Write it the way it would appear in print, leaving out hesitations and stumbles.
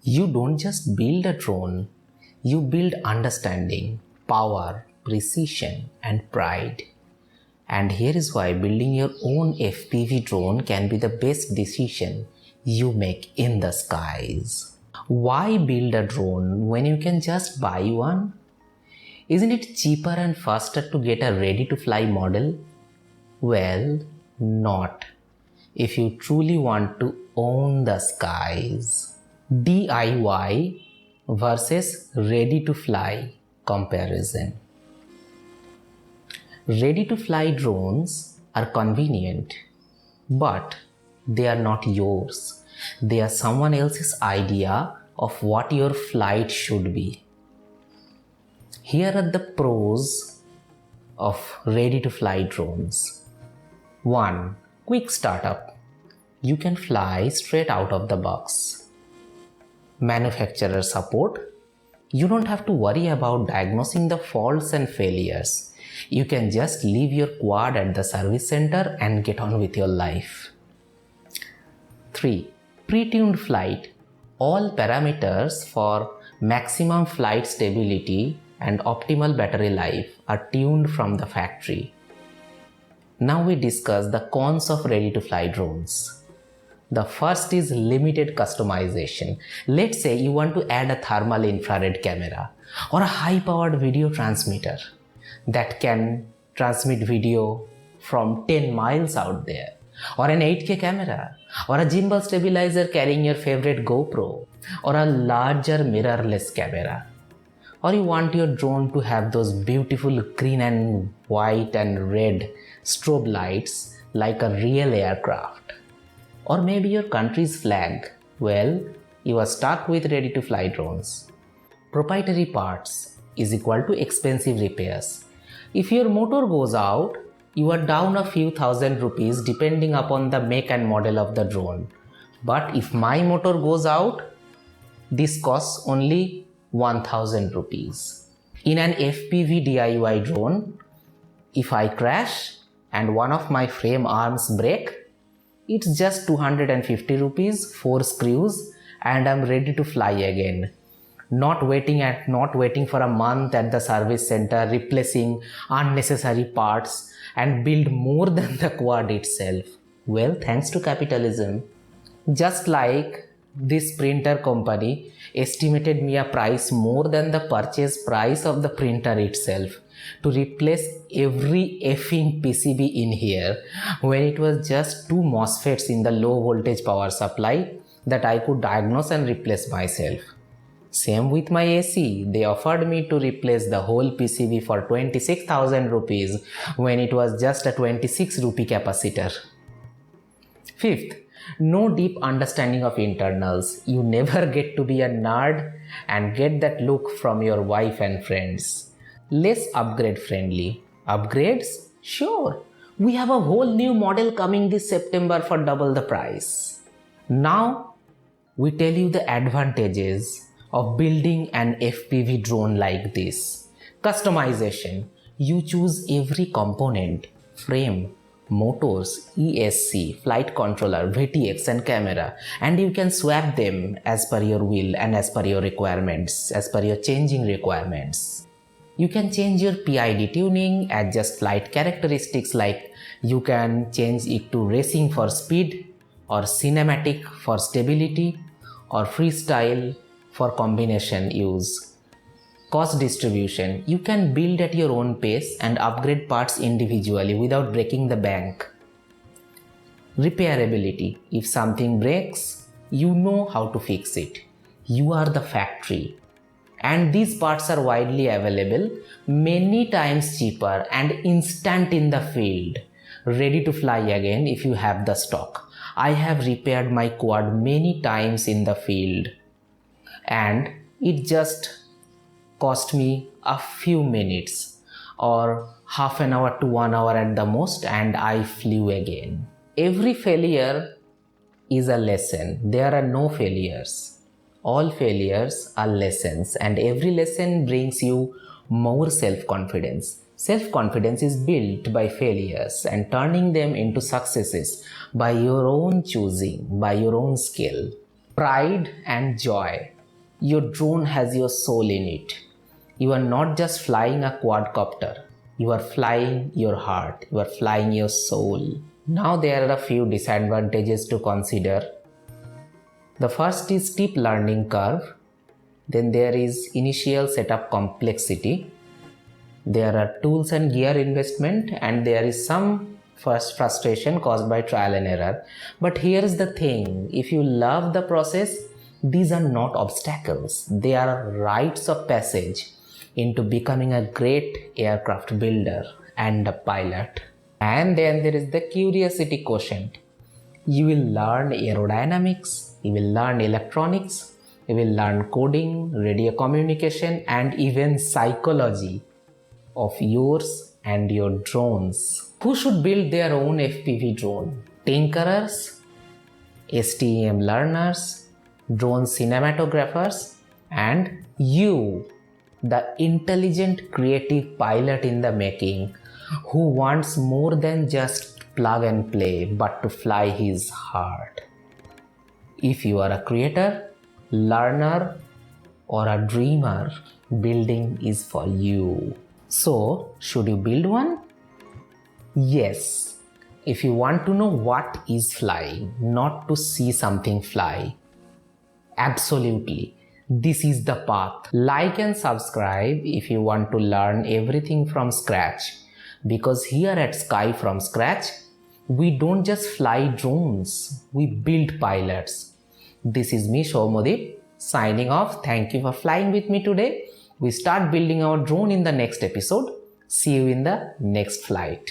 You don't just build a drone, you build understanding, power, precision, and pride. And here is why building your own FPV drone can be the best decision you make in the skies. Why build a drone when you can just buy one? Isn't it cheaper and faster to get a ready-to-fly model? Well, not if you truly want to own the skies. DIY versus ready-to-fly comparison. Ready-to-fly drones are convenient, but they are not yours. They are someone else's idea of what your flight should be. Here are the pros of ready-to-fly drones. 1. Quick startup. You can fly straight out of the box. Manufacturer support. You don't have to worry about diagnosing the faults and failures. You can just leave your quad at the service center and get on with your life. 3. Pre-tuned flight. All parameters for maximum flight stability and optimal battery life are tuned from the factory. Now we discuss the cons of ready-to-fly drones. The first is limited customization. Let's say you want to add a thermal infrared camera or a high-powered video transmitter that can transmit video from 10 miles out there, or an 8K camera, or a gimbal stabilizer carrying your favorite GoPro, or a larger mirrorless camera. Or you want your drone to have those beautiful green and white and red strobe lights like a real aircraft. Or maybe your country's flag. Well, you are stuck with ready-to-fly drones. Proprietary parts is equal to expensive repairs. If your motor goes out, you are down a few thousand rupees depending upon the make and model of the drone. But if my motor goes out, this costs only 1000 rupees. In an FPV DIY drone, if I crash and one of my frame arms break, it's just 250 rupees, 4 screws, and I'm ready to fly again. Not waiting for a month at the service center, replacing unnecessary parts and build more than the quad itself. Well, thanks to capitalism. Just like this printer company estimated me a price more than the purchase price of the printer itself to replace every effing PCB in here when it was just 2 MOSFETs in the low voltage power supply that I could diagnose and replace myself. Same with my AC. They offered me to replace the whole PCB for 26,000 rupees when it was just a 26 rupee capacitor. 5th, no deep understanding of internals. You never get to be a nerd and get that look from your wife and friends. Less upgrade friendly. Upgrades? Sure. We have a whole new model coming this September for double the price. Now, we tell you the advantages of building an FPV drone like this. Customization. You choose every component, frame, motors, ESC, flight controller, VTX and camera, and you can swap them as per your will and as per your requirements, as per your changing requirements. You can change your PID tuning, adjust flight characteristics, like you can change it to racing for speed, or cinematic for stability, or freestyle for combination use. Cost distribution. You can build at your own pace and upgrade parts individually without breaking the bank. Repairability. If something breaks, you know how to fix it. You are the factory. And these parts are widely available, many times cheaper and instant in the field, ready to fly again if you have the stock. I have repaired my quad many times in the field, and it just cost me a few minutes or half an hour to 1 hour at the most, and I flew again. Every failure is a lesson. There are no failures. All failures are lessons, and every lesson brings you more self-confidence. Self-confidence is built by failures and turning them into successes by your own choosing, by your own skill. Pride and joy. Your drone has your soul in it. You are not just flying a quadcopter. You are flying your heart. You are flying your soul. Now there are a few disadvantages to consider. The first is steep learning curve. Then there is initial setup complexity. There are tools and gear investment, and there is some first frustration caused by trial and error. But here is the thing, if you love the process, these are not obstacles. They are rites of passage into becoming a great aircraft builder and a pilot. And then there is the curiosity quotient. You will learn aerodynamics, you will learn electronics, you will learn coding, radio communication, and even psychology of yours and your drones. Who should build their own FPV drone? Tinkerers, STEM learners, drone cinematographers, and you, the intelligent creative pilot in the making, who wants more than just plug and play but to fly his heart. If you are a creator, learner, or a dreamer, building is for you. So, should you build one? Yes. If you want to know what is flying, not to see something fly. Absolutely. This is the path. Like and subscribe if you want to learn everything from scratch. Because here at Sky from Scratch, we don't just fly drones, we build pilots. This is me, Shomodip, signing off. Thank you for flying with me today. We start building our drone in the next episode. See you in the next flight.